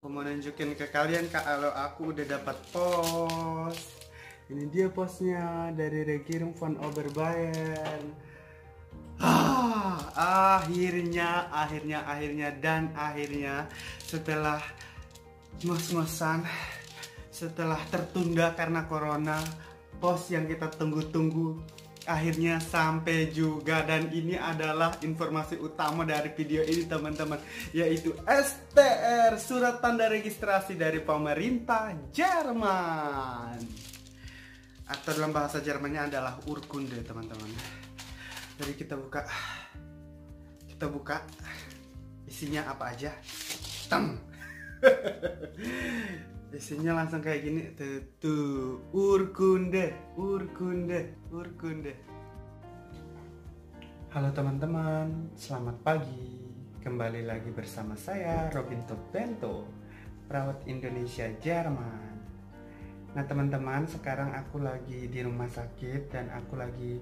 Mau nunjukin ke kalian kalau aku udah dapat pos. Ini dia posnya dari Regierung von Oberbayern. Akhirnya setelah ngos-ngosan, setelah tertunda karena corona, pos yang kita tunggu-tunggu akhirnya sampai juga. Dan ini adalah informasi utama dari video ini teman-teman, yaitu STR, surat tanda registrasi dari pemerintah Jerman, atau dalam bahasa Jermannya adalah Urkunde teman-teman. Jadi kita buka isinya apa aja. Isinya langsung kayak gini tuh, Urkunde. Halo teman-teman, selamat pagi. Kembali lagi bersama saya Robin Bento, perawat Indonesia Jerman. Nah teman-teman, sekarang aku lagi di rumah sakit dan aku lagi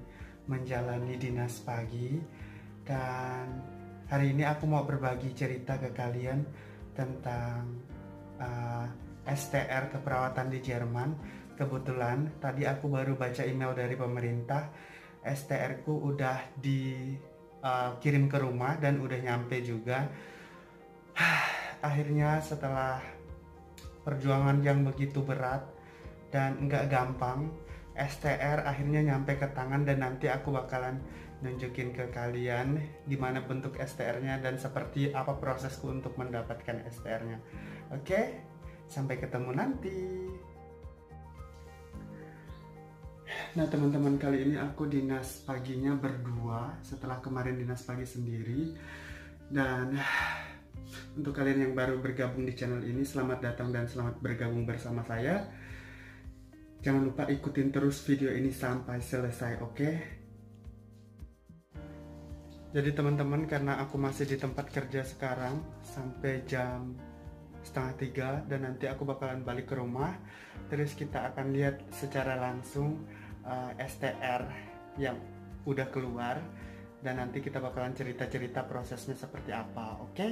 menjalani dinas pagi. Dan hari ini aku mau berbagi cerita ke kalian tentang STR keperawatan di Jerman. Kebetulan tadi aku baru baca email dari pemerintah, STR ku udah dikirim ke rumah dan udah nyampe juga. Akhirnya setelah perjuangan yang begitu berat dan nggak gampang, STR akhirnya nyampe ke tangan, dan nanti aku bakalan nunjukin ke kalian gimana bentuk STR-nya dan seperti apa prosesku untuk mendapatkan STR-nya. Oke, sampai ketemu nanti. Nah teman-teman, kali ini aku dinas paginya berdua setelah kemarin dinas pagi sendiri. Dan untuk kalian yang baru bergabung di channel ini, selamat datang dan selamat bergabung bersama saya. Jangan lupa ikutin terus video ini sampai selesai, oke? Jadi teman-teman, karena aku masih di tempat kerja sekarang sampai jam 2:30 dan nanti aku bakalan balik ke rumah, terus kita akan lihat secara langsung STR yang udah keluar, dan nanti kita bakalan cerita-cerita prosesnya seperti apa, oke?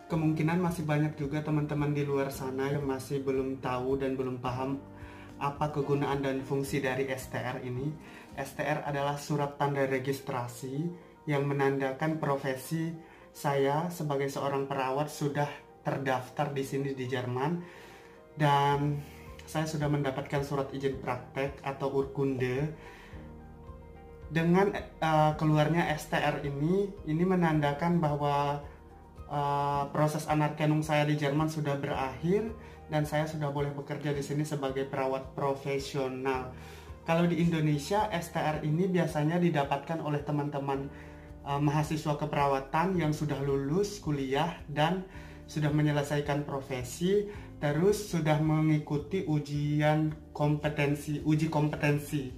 Kemungkinan masih banyak juga teman-teman di luar sana yang masih belum tahu dan belum paham apa kegunaan dan fungsi dari STR ini. STR adalah surat tanda registrasi yang menandakan profesi saya sebagai seorang perawat sudah terdaftar di sini di Jerman, dan saya sudah mendapatkan surat izin praktek atau Urkunde. Dengan keluarnya STR ini menandakan bahwa proses anerkennung saya di Jerman sudah berakhir dan saya sudah boleh bekerja di sini sebagai perawat profesional. Kalau di Indonesia, STR ini biasanya didapatkan oleh teman-teman mahasiswa keperawatan yang sudah lulus kuliah dan sudah menyelesaikan profesi, terus sudah mengikuti uji kompetensi.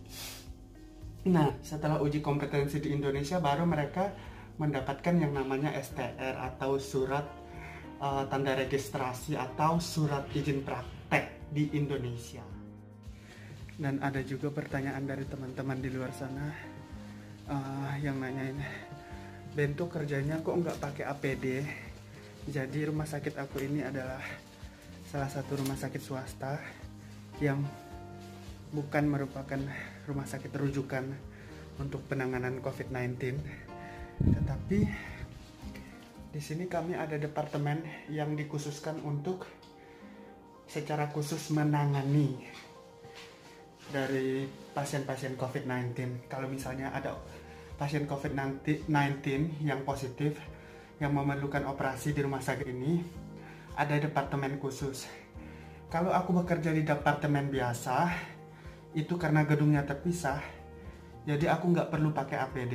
Nah, setelah uji kompetensi di Indonesia, baru mereka mendapatkan yang namanya STR atau surat tanda registrasi atau surat izin praktek di Indonesia. Dan ada juga pertanyaan dari teman-teman di luar sana yang nanyain, Bento kerjanya kok nggak pakai APD? Jadi rumah sakit aku ini adalah salah satu rumah sakit swasta yang bukan merupakan rumah sakit rujukan untuk penanganan COVID-19. Tetapi di sini kami ada departemen yang dikhususkan untuk secara khusus menangani dari pasien-pasien COVID-19. Kalau misalnya ada pasien COVID-19 yang positif yang memerlukan operasi di rumah sakit ini, ada departemen khusus. Kalau aku bekerja di departemen biasa, itu karena gedungnya terpisah, jadi aku nggak perlu pakai APD.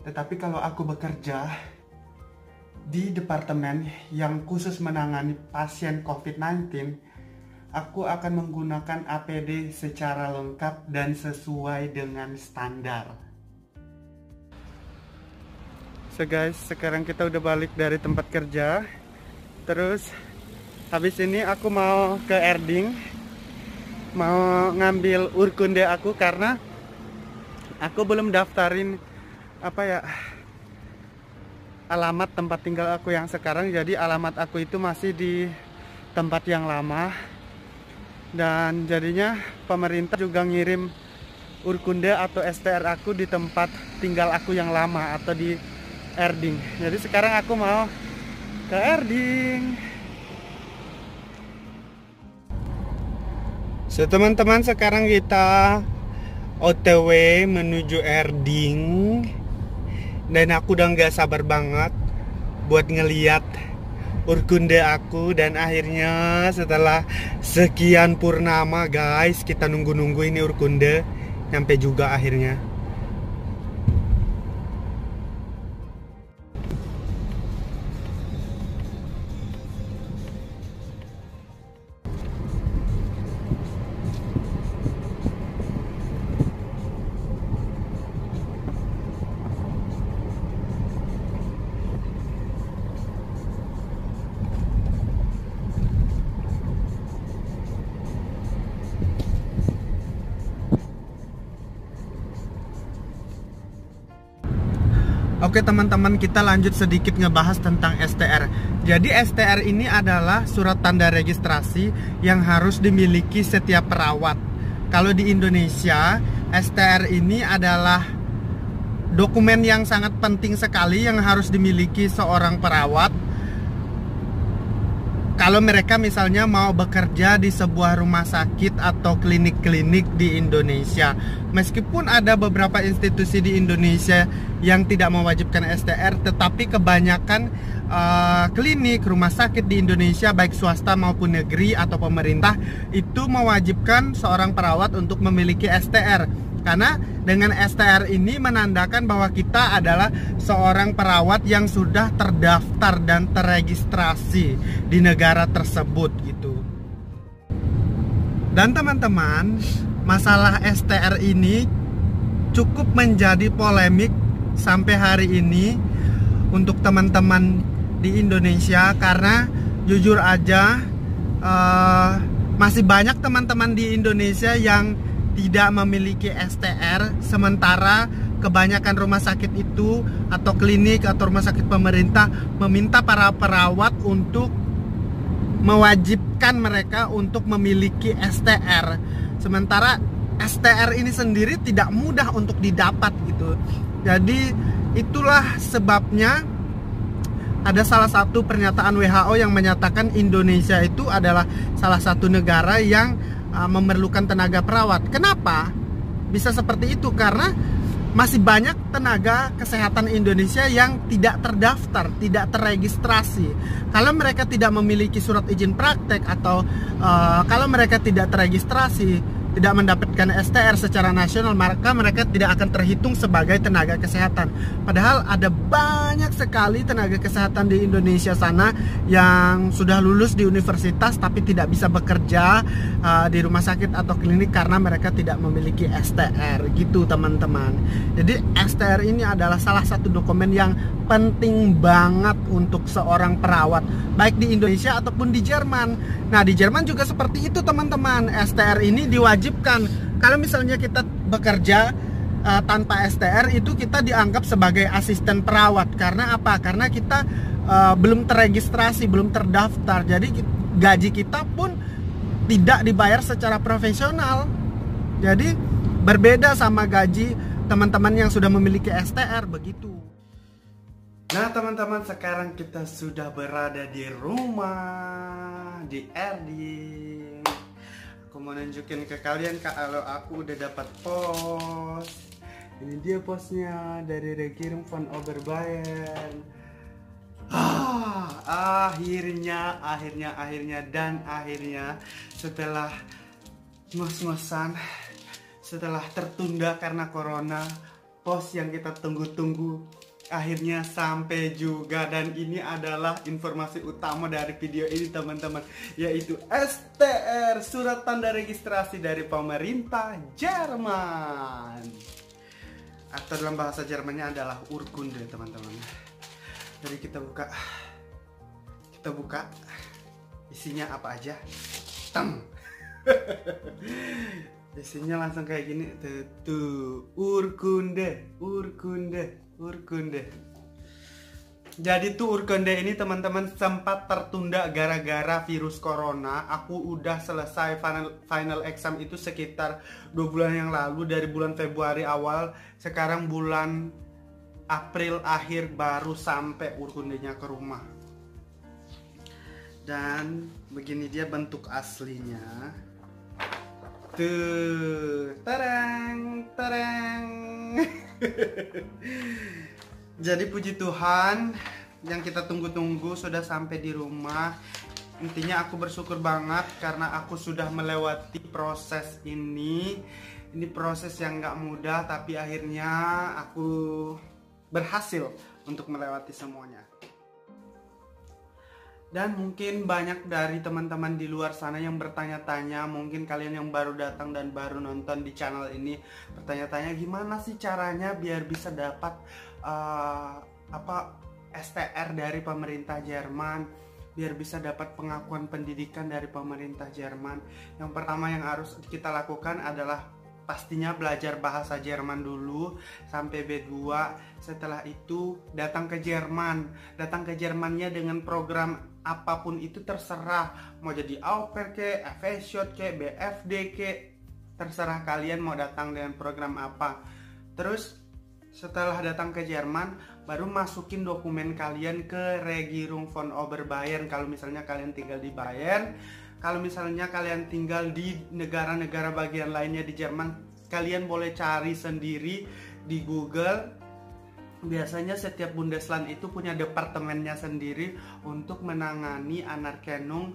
Tetapi kalau aku bekerja di departemen yang khusus menangani pasien COVID-19, aku akan menggunakan APD secara lengkap dan sesuai dengan standar. So guys, sekarang kita udah balik dari tempat kerja. Terus habis ini aku mau ke Erding, mau ngambil Urkunde aku karena aku belum daftarin alamat tempat tinggal aku yang sekarang. Jadi alamat aku itu masih di tempat yang lama. Dan jadinya pemerintah juga ngirim urkunde atau STR aku di tempat tinggal aku yang lama atau di Erding. Jadi sekarang aku mau ke Erding. So teman-teman, sekarang kita OTW menuju Erding. Dan aku udah gak sabar banget buat ngeliat urkunde aku. Dan akhirnya setelah sekian purnama guys, kita nunggu-nunggu ini urkunde nyampe juga akhirnya. Oke teman-teman, kita lanjut sedikit ngebahas tentang STR. Jadi STR ini adalah surat tanda registrasi yang harus dimiliki setiap perawat. Kalau di Indonesia, STR ini adalah dokumen yang sangat penting sekali yang harus dimiliki seorang perawat kalau mereka misalnya mau bekerja di sebuah rumah sakit atau klinik-klinik di Indonesia. Meskipun ada beberapa institusi di Indonesia yang tidak mewajibkan STR, tetapi kebanyakan klinik, rumah sakit di Indonesia, baik swasta maupun negeri atau pemerintah, itu mewajibkan seorang perawat untuk memiliki STR. Karena dengan STR ini menandakan bahwa kita adalah seorang perawat yang sudah terdaftar dan terregistrasi di negara tersebut gitu. Dan teman-teman, masalah STR ini cukup menjadi polemik sampai hari ini untuk teman-teman di Indonesia. Karena jujur aja masih banyak teman-teman di Indonesia yang tidak memiliki STR, sementara kebanyakan rumah sakit itu atau klinik atau rumah sakit pemerintah meminta para perawat untuk mewajibkan mereka untuk memiliki STR. Sementara STR ini sendiri tidak mudah untuk didapat gitu. Jadi itulah sebabnya ada salah satu pernyataan WHO yang menyatakan Indonesia itu adalah salah satu negara yang memerlukan tenaga perawat. Kenapa bisa seperti itu? Karena masih banyak tenaga kesehatan Indonesia yang tidak terdaftar, tidak terregistrasi. Kalau mereka tidak memiliki surat izin praktek atau kalau mereka tidak terregistrasi, tidak mendapatkan STR secara nasional, maka mereka tidak akan terhitung sebagai tenaga kesehatan. Padahal ada banyak sekali tenaga kesehatan di Indonesia sana yang sudah lulus di universitas tapi tidak bisa bekerja di rumah sakit atau klinik karena mereka tidak memiliki STR gitu teman-teman. Jadi STR ini adalah salah satu dokumen yang penting banget untuk seorang perawat, baik di Indonesia ataupun di Jerman. Nah di Jerman juga seperti itu teman-teman. STR ini diwajibkan. Kalau misalnya kita bekerja tanpa STR, itu kita dianggap sebagai asisten perawat. Karena apa? Karena kita belum terregistrasi, belum terdaftar. Jadi gaji kita pun tidak dibayar secara profesional. Jadi berbeda sama gaji teman-teman yang sudah memiliki STR begitu. Nah teman-teman, sekarang kita sudah berada di rumah, di Erding. Aku mau nunjukin ke kalian kalau aku udah dapat pos. Ini dia posnya dari Regierung von Oberbayern. Akhirnya setelah ngos-ngosan, setelah tertunda karena corona, pos yang kita tunggu-tunggu akhirnya sampai juga. Dan ini adalah informasi utama dari video ini teman-teman, yaitu STR, surat tanda registrasi dari pemerintah Jerman, atau dalam bahasa Jermannya adalah Urkunde teman-teman. Jadi kita buka isinya apa aja. Isinya langsung kayak gini tuh, Urkunde. Jadi tuh Urkonde ini teman-teman sempat tertunda gara-gara virus corona. Aku udah selesai final exam itu sekitar 2 bulan yang lalu, dari bulan Februari awal. Sekarang bulan April akhir baru sampai Urkondenya ke rumah. Dan begini dia bentuk aslinya. Tuh, tereng, tereng. Jadi puji Tuhan, yang kita tunggu-tunggu sudah sampai di rumah. Intinya aku bersyukur banget karena aku sudah melewati proses ini. Ini proses yang gak mudah, tapi akhirnya aku berhasil untuk melewati semuanya. Dan mungkin banyak dari teman-teman di luar sana yang bertanya-tanya, mungkin kalian yang baru datang dan baru nonton di channel ini bertanya-tanya gimana sih caranya biar bisa dapat STR dari pemerintah Jerman, biar bisa dapat pengakuan pendidikan dari pemerintah Jerman. Yang pertama yang harus kita lakukan adalah pastinya belajar bahasa Jerman dulu sampai B2. Setelah itu datang ke Jerman. Datang ke Jermannya dengan program apapun itu terserah. Mau jadi au pair ke, FSJ ke, BFD ke, terserah kalian mau datang dengan program apa. Terus setelah datang ke Jerman, baru masukin dokumen kalian ke Regierung von Oberbayern kalau misalnya kalian tinggal di Bayern. Kalau misalnya kalian tinggal di negara-negara bagian lainnya di Jerman, kalian boleh cari sendiri di Google. Biasanya setiap Bundesland itu punya departemennya sendiri untuk menangani Anerkennung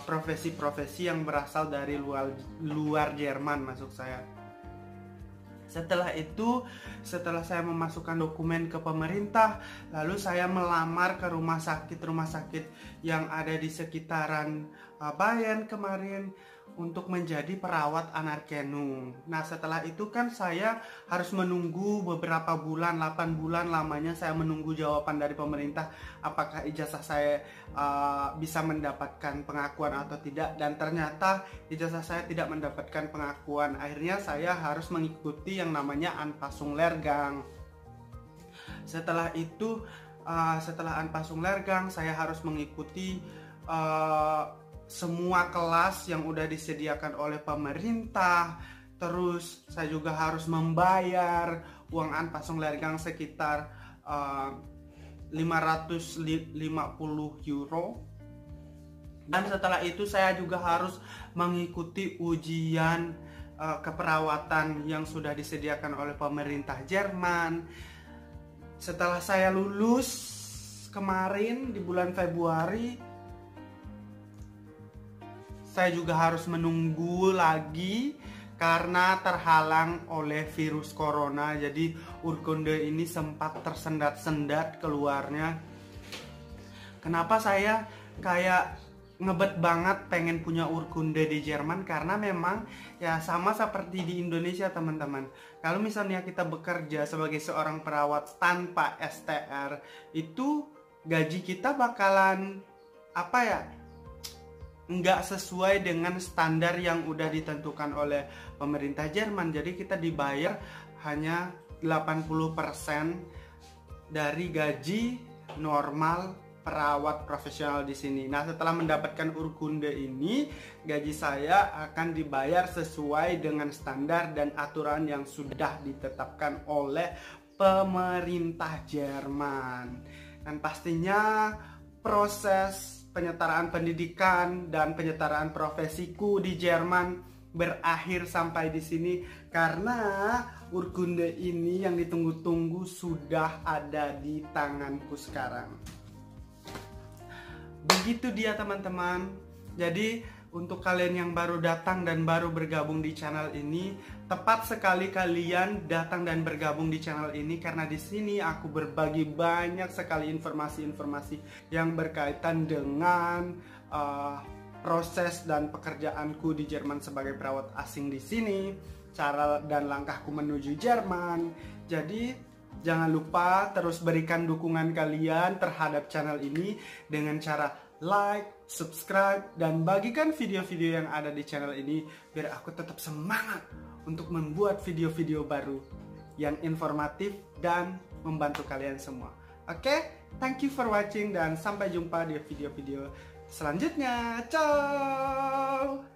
profesi-profesi yang berasal dari luar Jerman, maksud saya. Setelah itu, setelah saya memasukkan dokumen ke pemerintah, lalu saya melamar ke rumah sakit yang ada di sekitaran Bayern kemarin untuk menjadi perawat Anerkennung. Nah setelah itu kan saya harus menunggu beberapa bulan, 8 bulan lamanya saya menunggu jawaban dari pemerintah apakah ijazah saya bisa mendapatkan pengakuan atau tidak. Dan ternyata ijazah saya tidak mendapatkan pengakuan. Akhirnya saya harus mengikuti yang namanya Anpassungslehrgang. Setelah itu, setelah Anpassungslehrgang saya harus mengikuti semua kelas yang udah disediakan oleh pemerintah. Terus saya juga harus membayar uang Anpassungslehrgang sekitar 550 euro. Dan setelah itu saya juga harus mengikuti ujian keperawatan yang sudah disediakan oleh pemerintah Jerman. Setelah saya lulus kemarin di bulan Februari, saya juga harus menunggu lagi karena terhalang oleh virus corona. Jadi Urkunde ini sempat tersendat-sendat keluarnya. Kenapa saya kayak ngebet banget pengen punya Urkunde di Jerman? Karena memang ya sama seperti di Indonesia teman-teman. Kalau misalnya kita bekerja sebagai seorang perawat tanpa STR, itu gaji kita bakalan nggak sesuai dengan standar yang udah ditentukan oleh pemerintah Jerman. Jadi kita dibayar hanya 80% dari gaji normal perawat profesional di sini. Nah, setelah mendapatkan Urkunde ini, gaji saya akan dibayar sesuai dengan standar dan aturan yang sudah ditetapkan oleh pemerintah Jerman. Dan pastinya proses penyetaraan pendidikan dan penyetaraan profesiku di Jerman berakhir sampai di sini karena Urkunde ini yang ditunggu-tunggu sudah ada di tanganku sekarang. Begitu dia teman-teman. Jadi untuk kalian yang baru datang dan baru bergabung di channel ini, tepat sekali kalian datang dan bergabung di channel ini karena di sini aku berbagi banyak sekali informasi-informasi yang berkaitan dengan proses dan pekerjaanku di Jerman sebagai perawat asing di sini, cara dan langkahku menuju Jerman. Jadi jangan lupa terus berikan dukungan kalian terhadap channel ini dengan cara like, subscribe, dan bagikan video-video yang ada di channel ini biar aku tetap semangat untuk membuat video-video baru yang informatif dan membantu kalian semua. Oke, thank you for watching dan sampai jumpa di video-video selanjutnya. Ciao.